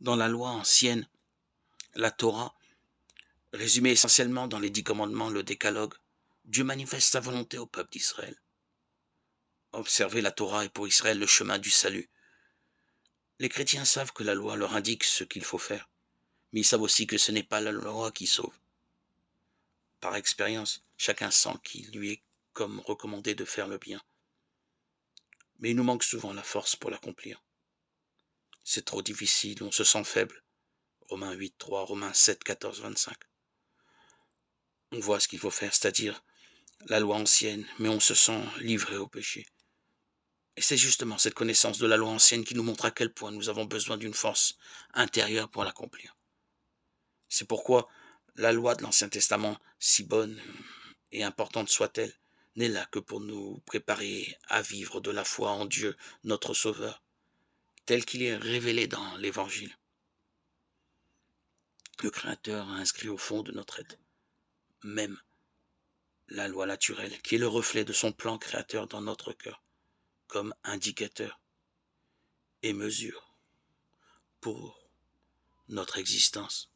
Dans la loi ancienne, la Torah, résumée essentiellement dans les 10 commandements, le décalogue, Dieu manifeste sa volonté au peuple d'Israël. Observer la Torah est pour Israël le chemin du salut. Les chrétiens savent que la loi leur indique ce qu'il faut faire, mais ils savent aussi que ce n'est pas la loi qui sauve. Par expérience, chacun sent qu'il lui est comme recommandé de faire le bien, mais il nous manque souvent la force pour l'accomplir. C'est trop difficile, on se sent faible. Romains 8, 3, Romains 7, 14, 25. On voit ce qu'il faut faire, c'est-à-dire la loi ancienne, mais on se sent livré au péché. Et c'est justement cette connaissance de la loi ancienne qui nous montre à quel point nous avons besoin d'une force intérieure pour l'accomplir. C'est pourquoi la loi de l'Ancien Testament, si bonne et importante soit-elle, n'est là que pour nous préparer à vivre de la foi en Dieu, notre Sauveur, tel qu'il est révélé dans l'Évangile. Le Créateur a inscrit au fond de notre être même la loi naturelle, qui est le reflet de son plan créateur dans notre cœur, comme indicateur et mesure pour notre existence.